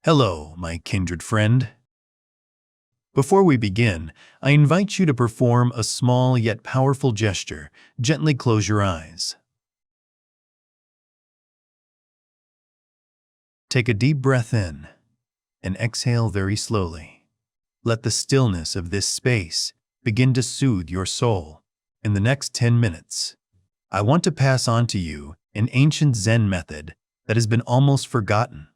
Hello, my kindred friend. Before we begin, I invite you to perform a small yet powerful gesture. Gently close your eyes. Take a deep breath in and exhale very slowly. Let the stillness of this space begin to soothe your soul. In the next 10 minutes, I want to pass on to you an ancient Zen method that has been almost forgotten.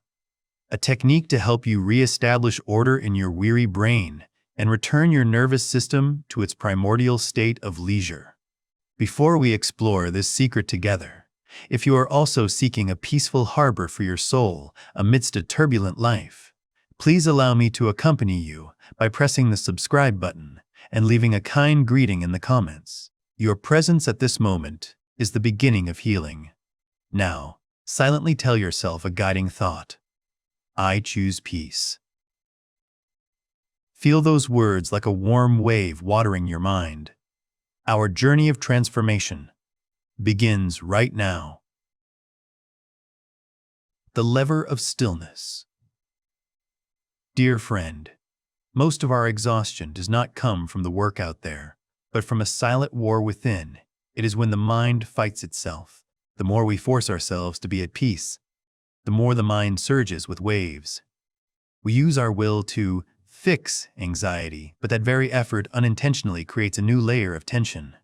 A technique to help you reestablish order in your weary brain and return your nervous system to its primordial state of leisure. Before we explore this secret together, if you are also seeking a peaceful harbor for your soul amidst a turbulent life, please allow me to accompany you by pressing the subscribe button and leaving a kind greeting in the comments. Your presence at this moment is the beginning of healing. Now, silently tell yourself a guiding thought. I choose peace. Feel those words like a warm wave watering your mind. Our journey of transformation begins right now. The lever of stillness. Dear friend, most of our exhaustion does not come from the work out there, but from a silent war within. It is when the mind fights itself. The more we force ourselves to be at peace, the more the mind surges with waves. We use our will to fix anxiety, but that very effort unintentionally creates a new layer of tension.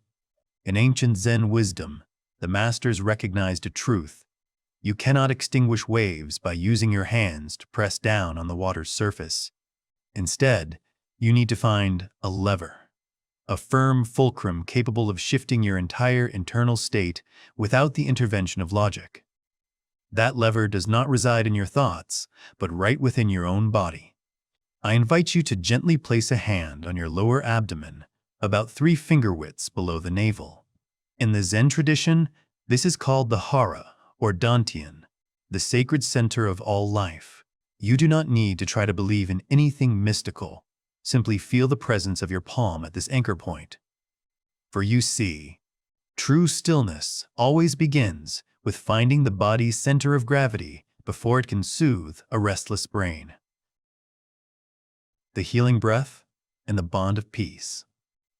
In ancient Zen wisdom, the masters recognized a truth. You cannot extinguish waves by using your hands to press down on the water's surface. Instead, you need to find a lever, a firm fulcrum capable of shifting your entire internal state without the intervention of logic. That lever does not reside in your thoughts, but right within your own body. I invite you to gently place a hand on your lower abdomen, about 3 finger widths below the navel. In the Zen tradition, this is called the hara, or Dantian, the sacred center of all life. You do not need to try to believe in anything mystical. Simply feel the presence of your palm at this anchor point. For you see, true stillness always begins with finding the body's center of gravity before it can soothe a restless brain. The healing breath and the bond of peace.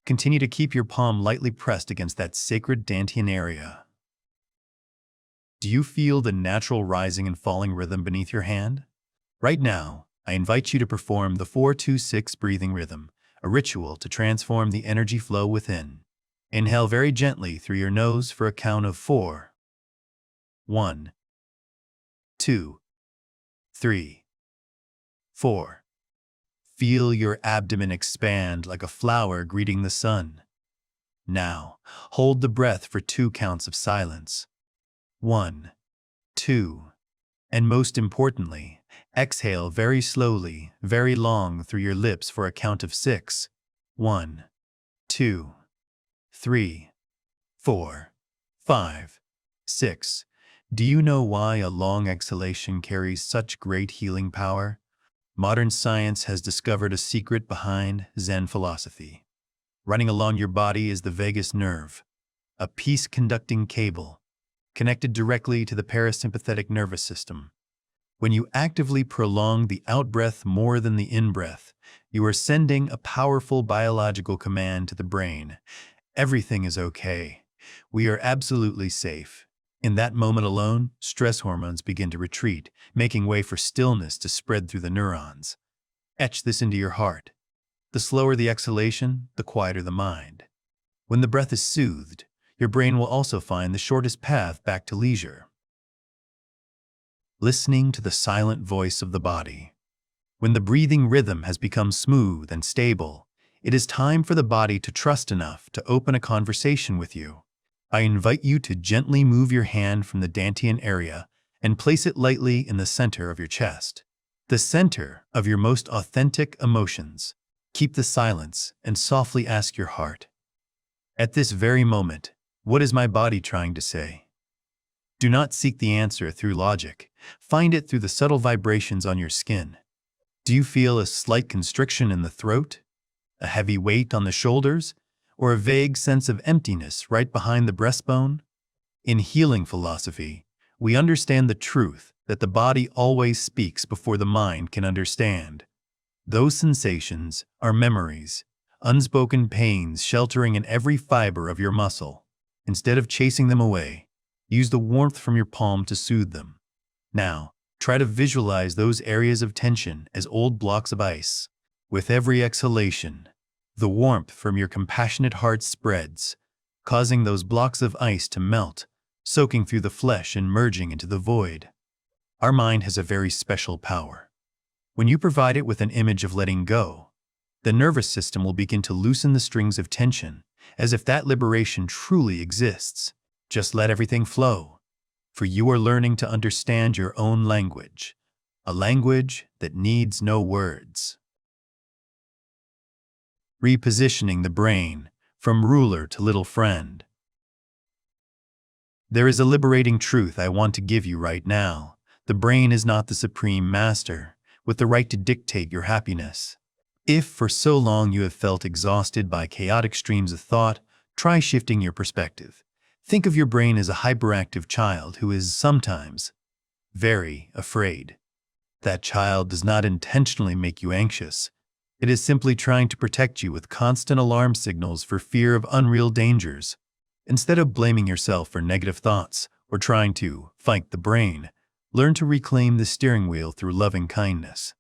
Continue to keep your palm lightly pressed against that sacred Dantian area. Do you feel the natural rising and falling rhythm beneath your hand? Right now, I invite you to perform the 4-2-6 breathing rhythm, a ritual to transform the energy flow within. Inhale very gently through your nose for a count of 4. 1, 2, 3, 4. Feel your abdomen expand like a flower greeting the sun. Now, hold the breath for 2 counts of silence. 1, 2, and most importantly, exhale very slowly, very long through your lips for a count of 6. 1, 2, 3, 4, 5, 6. Do you know why a long exhalation carries such great healing power? Modern science has discovered a secret behind Zen philosophy. Running along your body is the vagus nerve, a peace-conducting cable connected directly to the parasympathetic nervous system. When you actively prolong the out-breath more than the in-breath, you are sending a powerful biological command to the brain. Everything is okay. We are absolutely safe. In that moment alone, stress hormones begin to retreat, making way for stillness to spread through the neurons. Etch this into your heart. The slower the exhalation, the quieter the mind. When the breath is soothed, your brain will also find the shortest path back to leisure. Listening to the silent voice of the body. When the breathing rhythm has become smooth and stable, it is time for the body to trust enough to open a conversation with you. I invite you to gently move your hand from the Dantian area and place it lightly in the center of your chest, the center of your most authentic emotions. Keep the silence and softly ask your heart, at this very moment, what is my body trying to say? Do not seek the answer through logic. Find it through the subtle vibrations on your skin. Do you feel a slight constriction in the throat, a heavy weight on the shoulders, or a vague sense of emptiness right behind the breastbone? In healing philosophy, we understand the truth that the body always speaks before the mind can understand. Those sensations are memories, unspoken pains sheltering in every fiber of your muscle. Instead of chasing them away, use the warmth from your palm to soothe them. Now, try to visualize those areas of tension as old blocks of ice. With every exhalation, the warmth from your compassionate heart spreads, causing those blocks of ice to melt, soaking through the flesh and merging into the void. Our mind has a very special power. When you provide it with an image of letting go, the nervous system will begin to loosen the strings of tension, as if that liberation truly exists. Just let everything flow, for you are learning to understand your own language, a language that needs no words. Repositioning the brain from ruler to little friend. There is a liberating truth I want to give you right now. The brain is not the supreme master, with the right to dictate your happiness. If for so long you have felt exhausted by chaotic streams of thought, try shifting your perspective. Think of your brain as a hyperactive child who is sometimes very afraid. That child does not intentionally make you anxious. It is simply trying to protect you with constant alarm signals for fear of unreal dangers. Instead of blaming yourself for negative thoughts or trying to fight the brain, learn to reclaim the steering wheel through loving kindness.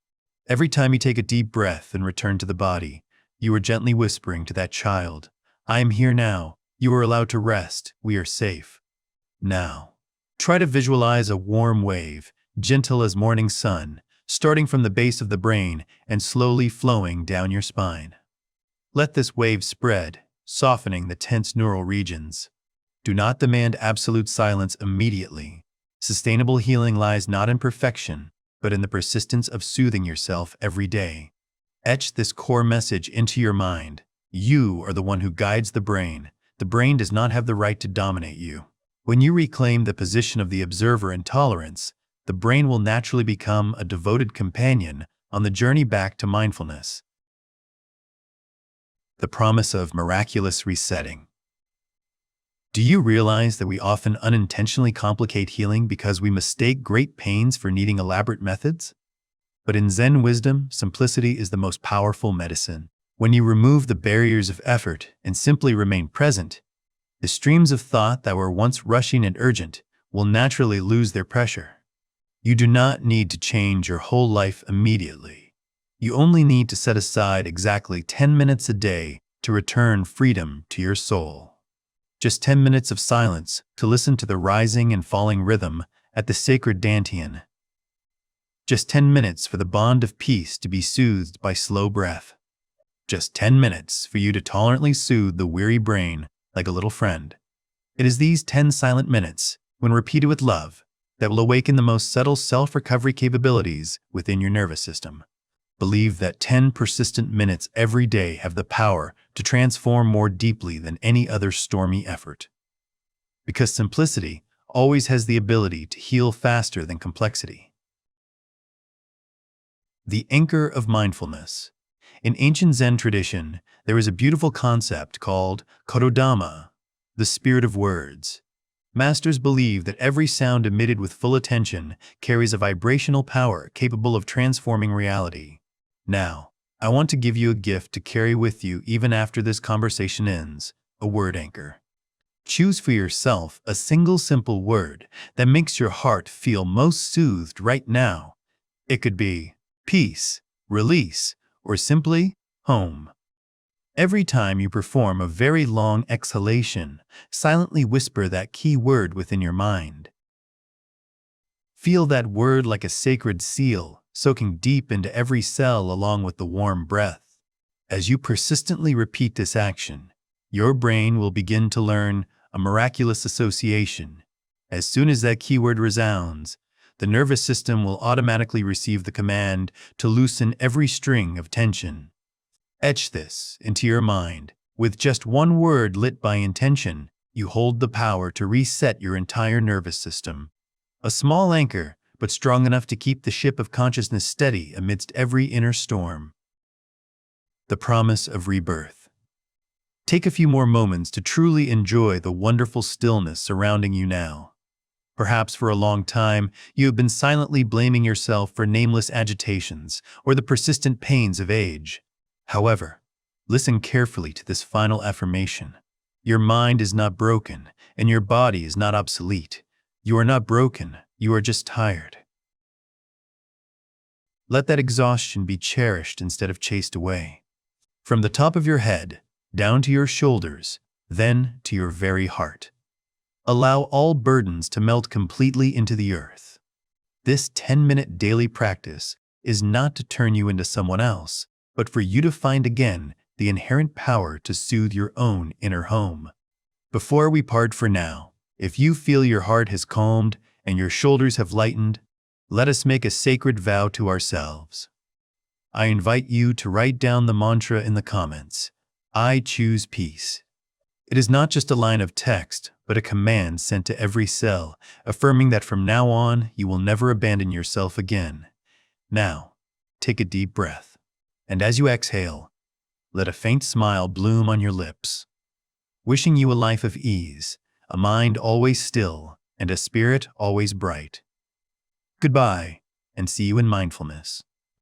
Every time you take a deep breath and return to the body, you are gently whispering to that child, "I am here now. You are allowed to rest. We are safe." Now, try to visualize a warm wave, gentle as morning sun, starting from the base of the brain and slowly flowing down your spine. Let this wave spread, softening the tense neural regions. Do not demand absolute silence immediately. Sustainable healing lies not in perfection, but in the persistence of soothing yourself every day. Etch this core message into your mind. You are the one who guides the brain. The brain does not have the right to dominate you. When you reclaim the position of the observer in tolerance, the brain will naturally become a devoted companion on the journey back to mindfulness. The promise of miraculous resetting. Do you realize that we often unintentionally complicate healing because we mistake great pains for needing elaborate methods? But in Zen wisdom, simplicity is the most powerful medicine. When you remove the barriers of effort and simply remain present, the streams of thought that were once rushing and urgent will naturally lose their pressure. You do not need to change your whole life immediately. You only need to set aside exactly 10 minutes a day to return freedom to your soul. Just 10 minutes of silence to listen to the rising and falling rhythm at the sacred Dantian. Just 10 minutes for the bond of peace to be soothed by slow breath. Just 10 minutes for you to tolerantly soothe the weary brain like a little friend. It is these 10 silent minutes, when repeated with love, that will awaken the most subtle self-recovery capabilities within your nervous system. Believe that 10 persistent minutes every day have the power to transform more deeply than any other stormy effort. Because simplicity always has the ability to heal faster than complexity. The anchor of mindfulness. In ancient Zen tradition, there is a beautiful concept called Kododama, the spirit of words. Masters believe that every sound emitted with full attention carries a vibrational power capable of transforming reality. Now, I want to give you a gift to carry with you even after this conversation ends, a word anchor. Choose for yourself a single simple word that makes your heart feel most soothed right now. It could be peace, release, or simply home. Every time you perform a very long exhalation, silently whisper that key word within your mind. Feel that word like a sacred seal, soaking deep into every cell along with the warm breath. As you persistently repeat this action, your brain will begin to learn a miraculous association. As soon as that keyword resounds, the nervous system will automatically receive the command to loosen every string of tension. Etch this into your mind. With just one word lit by intention, you hold the power to reset your entire nervous system. A small anchor, but strong enough to keep the ship of consciousness steady amidst every inner storm. The promise of rebirth. Take a few more moments to truly enjoy the wonderful stillness surrounding you now. Perhaps for a long time, you have been silently blaming yourself for nameless agitations or the persistent pains of age. However, listen carefully to this final affirmation. Your mind is not broken, and your body is not obsolete. You are not broken, you are just tired. Let that exhaustion be cherished instead of chased away. From the top of your head, down to your shoulders, then to your very heart. Allow all burdens to melt completely into the earth. This 10-minute daily practice is not to turn you into someone else, but for you to find again the inherent power to soothe your own inner home. Before we part for now, if you feel your heart has calmed and your shoulders have lightened, let us make a sacred vow to ourselves. I invite you to write down the mantra in the comments. I choose peace. It is not just a line of text, but a command sent to every cell, affirming that from now on, you will never abandon yourself again. Now, take a deep breath, and as you exhale, let a faint smile bloom on your lips. Wishing you a life of ease, a mind always still, and a spirit always bright. Goodbye, and see you in mindfulness.